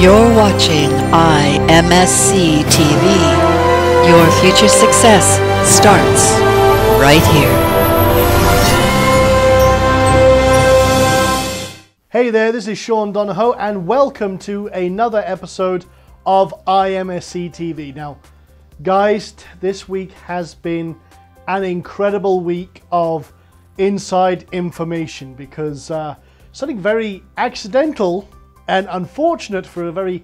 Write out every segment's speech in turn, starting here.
You're watching IMSCTV. Your future success starts right here. Hey there, this is Sean Donahoe and welcome to another episode of IMSCTV. Now, guys, this week has been an incredible week of inside information because something very accidental and unfortunate for a very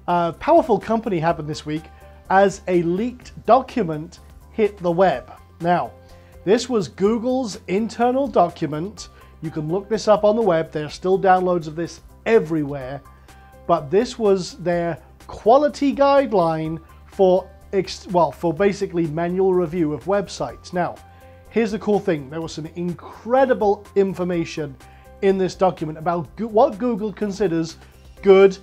powerful company happened this week as a leaked document hit the web. Now, this was Google's internal document. You can look this up on the web. There are still downloads of this everywhere. But this was their quality guideline for basically manual review of websites. Now, here's the cool thing. There was some incredible information in this document about what Google considers good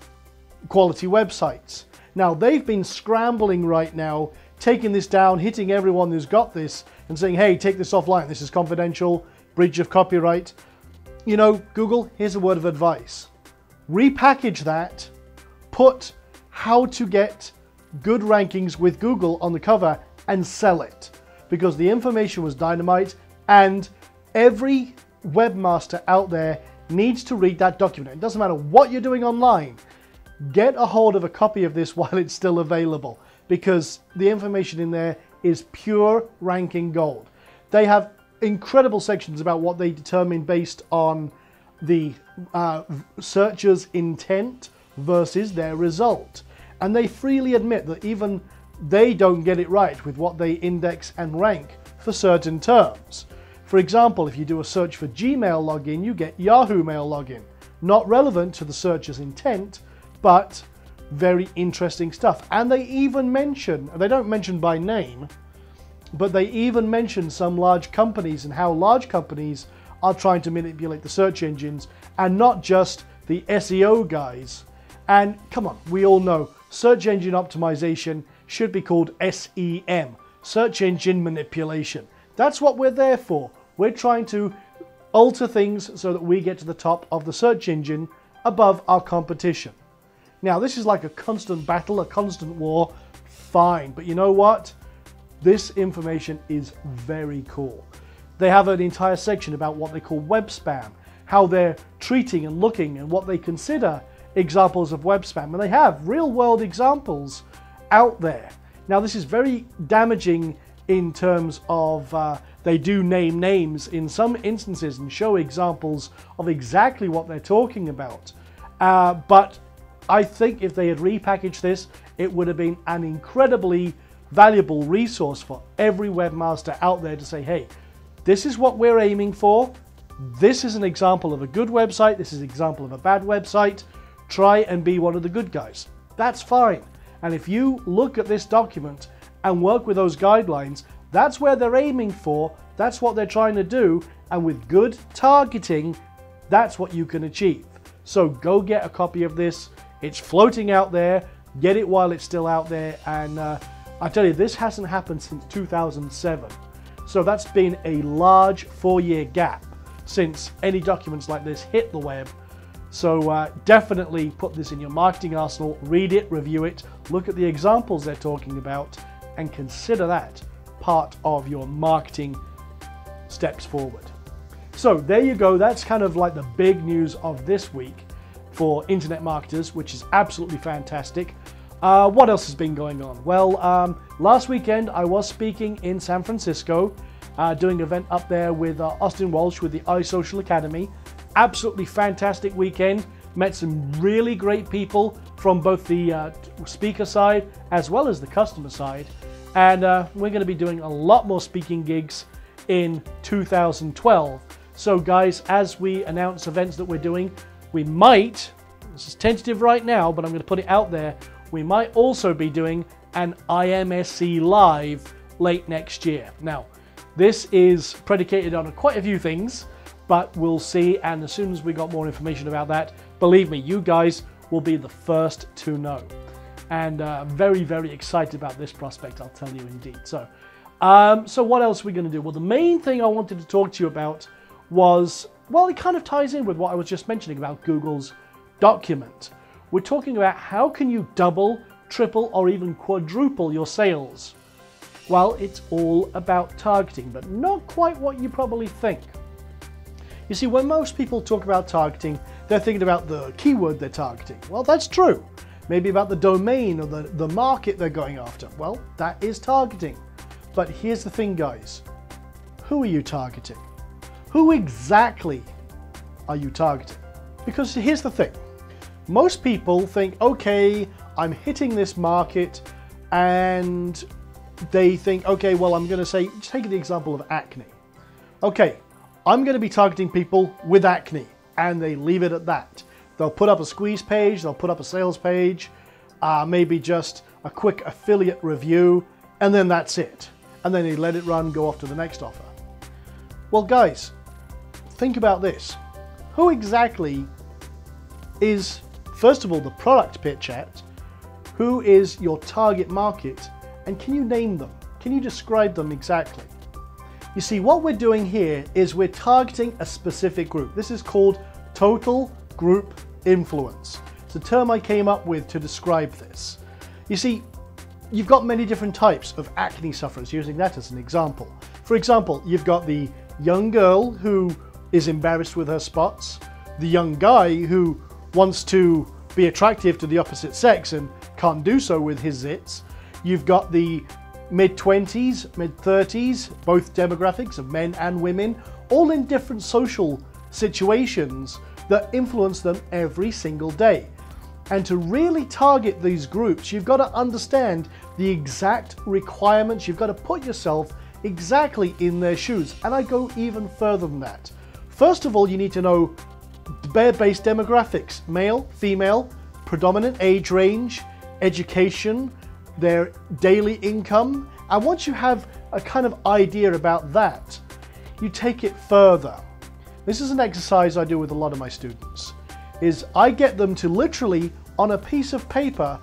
quality websites. Now, they've been scrambling right now, taking this down, hitting everyone who's got this and saying, hey, take this offline. This is confidential, breach of copyright. You know, Google, here's a word of advice. Repackage that, put how to get good rankings with Google on the cover and sell it. Because the information was dynamite and every webmaster out there needs to read that document. It doesn't matter what you're doing online. Get a hold of a copy of this while it's still available because the information in there is pure ranking gold. They have incredible sections about what they determine based on the searcher's intent versus their result. And they freely admit that even they don't get it right with what they index and rank for certain terms. For example, if you do a search for Gmail login, you get Yahoo Mail login. Not relevant to the searcher's intent, but very interesting stuff. And they even mention, they don't mention by name, but they even mention some large companies and how large companies are trying to manipulate the search engines and not just the SEO guys. And come on, we all know search engine optimization should be called SEM, search engine manipulation. That's what we're there for. We're trying to alter things so that we get to the top of the search engine above our competition. Now, this is like a constant battle, a constant war. Fine, but you know what? This information is very cool. They have an entire section about what they call web spam, how they're treating and looking and what they consider examples of web spam. And they have real world examples out there. Now, this is very damaging in terms of they do name names in some instances and show examples of exactly what they're talking about. But I think if they had repackaged this, it would have been an incredibly valuable resource for every webmaster out there to say, hey, this is what we're aiming for. This is an example of a good website. This is an example of a bad website. Try and be one of the good guys. That's fine. And if you look at this document and work with those guidelines, that's where they're aiming for. That's what they're trying to do. And with good targeting, that's what you can achieve. So go get a copy of this. It's floating out there. Get it while it's still out there. And I tell you, this hasn't happened since 2007. So that's been a large 4-year gap since any documents like this hit the web. So definitely put this in your marketing arsenal, read it, review it, look at the examples they're talking about, and consider that part of your marketing steps forward. So there you go. That's kind of like the big news of this week for internet marketers, which is absolutely fantastic. What else has been going on? Well, last weekend I was speaking in San Francisco, doing an event up there with Austin Walsh with the iSocial Academy. Absolutely fantastic weekend. Met some really great people from both the speaker side as well as the customer side. And we're going to be doing a lot more speaking gigs in 2012. So guys, as we announce events that we're doing, we might, this is tentative right now, but I'm going to put it out there, we might also be doing an IMSC Live late next year. Now, this is predicated on quite a few things, but we'll see. And as soon as we got more information about that, believe me, you guys will be the first to know. And very, very excited about this prospect, I'll tell you indeed. So what else are we going to do? Well, the main thing I wanted to talk to you about was, well, it kind of ties in with what I was just mentioning about Google's document. We're talking about how can you double, triple, or even quadruple your sales. Well, it's all about targeting, but not quite what you probably think. You see, when most people talk about targeting, they're thinking about the keyword they're targeting. Well, that's true. Maybe about the domain or the market they're going after. Well, that is targeting. But here's the thing, guys. Who are you targeting? Who exactly are you targeting? Because here's the thing. Most people think, okay, I'm hitting this market, and they think, okay, well, I'm going to say, just take the example of acne. Okay, I'm going to be targeting people with acne, and they leave it at that. They'll put up a squeeze page, they'll put up a sales page, maybe just a quick affiliate review, and then that's it. And then they let it run, go off to the next offer. Well, guys, think about this. Who exactly is, first of all, the product pitch at? Who is your target market? And can you name them? Can you describe them exactly? You see, what we're doing here is we're targeting a specific group. This is called total group influence. It's a term I came up with to describe this. You see, you've got many different types of acne sufferers, using that as an example. For example, you've got the young girl who is embarrassed with her spots, the young guy who wants to be attractive to the opposite sex and can't do so with his zits. You've got the mid-20s, mid-30s, both demographics of men and women, all in different social situations that influence them every single day. And to really target these groups, you've got to understand the exact requirements. You've got to put yourself exactly in their shoes. And I go even further than that. First of all, you need to know base demographics: male, female, predominant age range, education, their daily income. And once you have a kind of idea about that, you take it further. This is an exercise I do with a lot of my students, is I get them to literally, on a piece of paper,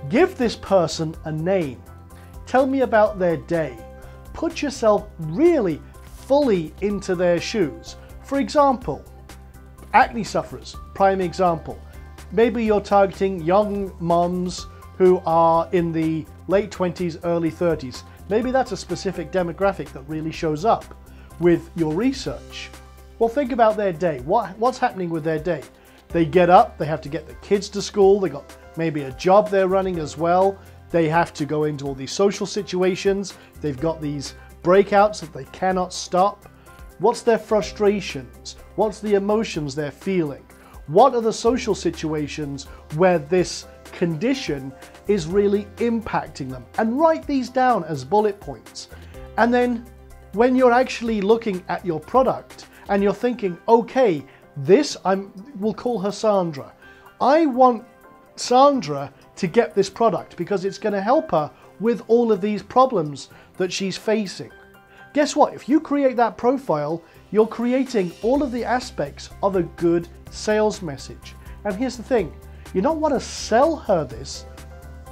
give this person a name. Tell me about their day. Put yourself really fully into their shoes. For example, acne sufferers, prime example. Maybe you're targeting young moms who are in the late 20s, early 30s. Maybe that's a specific demographic that really shows up with your research. Well, think about their day. What's happening with their day? They get up, they have to get the kids to school, they got maybe a job they're running as well. They have to go into all these social situations. They've got these breakouts that they cannot stop. What's their frustrations? What's the emotions they're feeling? What are the social situations where this condition is really impacting them? And write these down as bullet points. And then when you're actually looking at your product and you're thinking, okay, we'll call her Sandra. I want Sandra to get this product because it's going to help her with all of these problems that she's facing. Guess what? If you create that profile, you're creating all of the aspects of a good sales message. And here's the thing, you don't want to sell her this,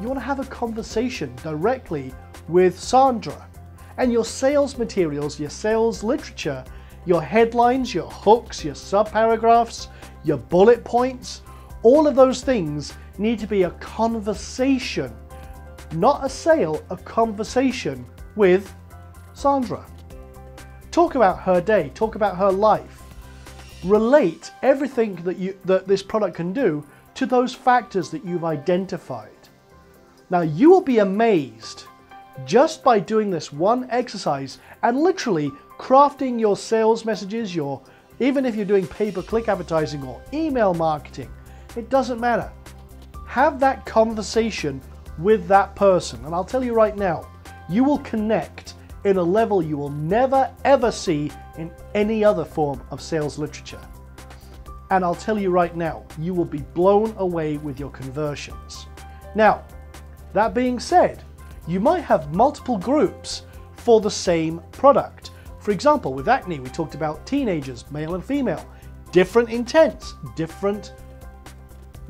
you want to have a conversation directly with Sandra. And your sales materials, your sales literature, your headlines, your hooks, your subparagraphs, your bullet points, all of those things need to be a conversation, not a sale, a conversation with Sandra. Talk about her day, talk about her life. Relate everything that this product can do to those factors that you've identified. Now, you will be amazed just by doing this one exercise and literally crafting your sales messages, even if you're doing pay-per-click advertising or email marketing, it doesn't matter. Have that conversation with that person. And I'll tell you right now, you will connect in a level you will never ever see in any other form of sales literature. And I'll tell you right now, you will be blown away with your conversions. Now, that being said, you might have multiple groups for the same product. For example, with acne, we talked about teenagers, male and female, different intents, different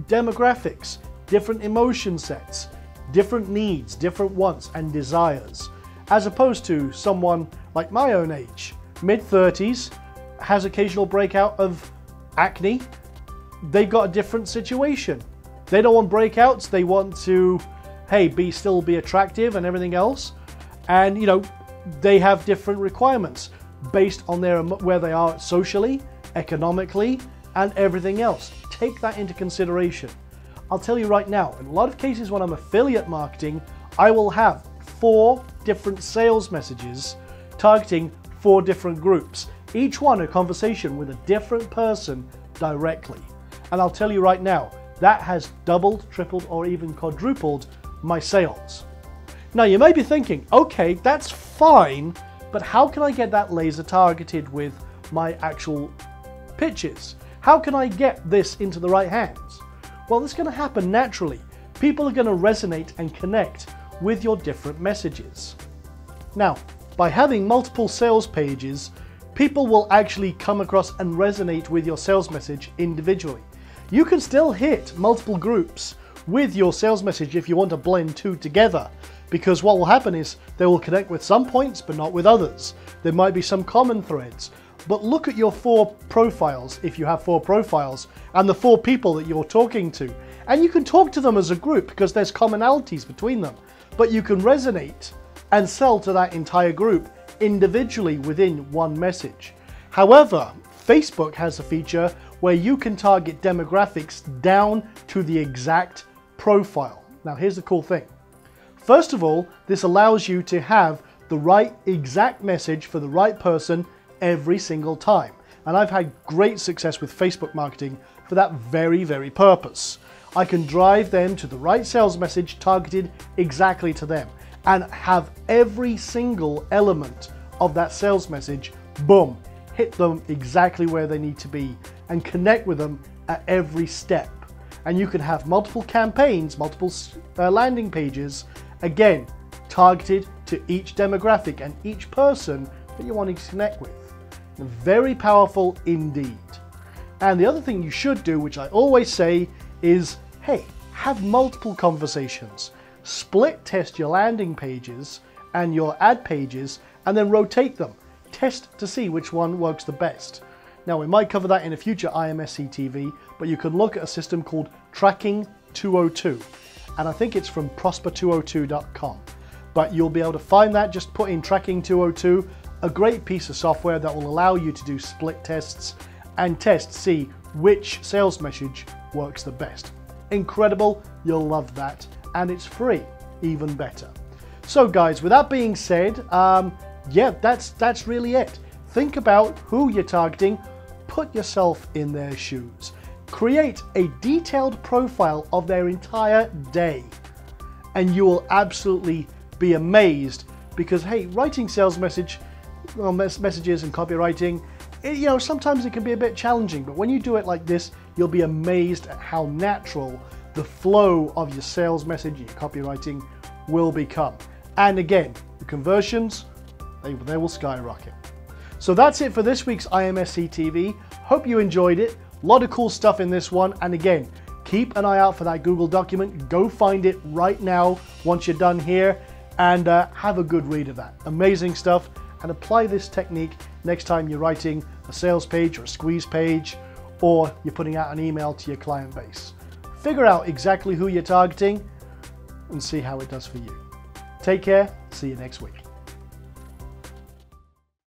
demographics, different emotion sets, different needs, different wants and desires, as opposed to someone like my own age, mid-30s, has occasional breakout of acne. They've got a different situation. They don't want breakouts. They want to, hey, still be attractive and everything else. And, you know, they have different requirements based on where they are socially, economically, and everything else. Take that into consideration. I'll tell you right now, in a lot of cases when I'm affiliate marketing, I will have 4 different sales messages targeting 4 different groups, each one a conversation with a different person directly. And I'll tell you right now, that has doubled, tripled, or even quadrupled my sales. Now you may be thinking, okay, that's fine, but how can I get that laser targeted with my actual pitches? How can I get this into the right hands? Well, it's going to happen naturally. People are going to resonate and connect with your different messages. Now, by having multiple sales pages, people will actually come across and resonate with your sales message individually. You can still hit multiple groups with your sales message if you want to blend 2 together, because what will happen is they will connect with some points but not with others. There might be some common threads. But look at your 4 profiles, if you have 4 profiles, and the 4 people that you're talking to. And you can talk to them as a group because there's commonalities between them. But you can resonate and sell to that entire group individually within one message. However, Facebook has a feature where you can target demographics down to the exact profile. Now here's the cool thing. First of all, this allows you to have the right exact message for the right person every single time. And I've had great success with Facebook marketing for that very, very purpose. I can drive them to the right sales message targeted exactly to them and have every single element of that sales message, boom, hit them exactly where they need to be and connect with them at every step. And you can have multiple campaigns, multiple landing pages, again, targeted to each demographic and each person that you're wanting to connect with. Very powerful indeed. And the other thing you should do, which I always say, is, hey, have multiple conversations. Split test your landing pages and your ad pages and then rotate them. Test to see which one works the best. Now we might cover that in a future IMSCTV, but you can look at a system called Tracking 202. And I think it's from prosper202.com. But you'll be able to find that, just put in Tracking 202, a great piece of software that will allow you to do split tests and see which sales message works the best. Incredible, you'll love that, and it's free, even better. So guys, with that being said, yeah, that's really it. Think about who you're targeting, put yourself in their shoes. Create a detailed profile of their entire day, and you will absolutely be amazed because, hey, writing sales messages and copywriting, sometimes it can be a bit challenging, but when you do it like this, you'll be amazed at how natural the flow of your sales message, your copywriting will become. And again, the conversions, they will skyrocket. So that's it for this week's IMSCTV. Hope you enjoyed it. A lot of cool stuff in this one. And again, keep an eye out for that Google document. Go find it right now once you're done here and have a good read of that. Amazing stuff. And apply this technique next time you're writing a sales page or a squeeze page, or you're putting out an email to your client base. Figure out exactly who you're targeting and see how it does for you. Take care. See you next week.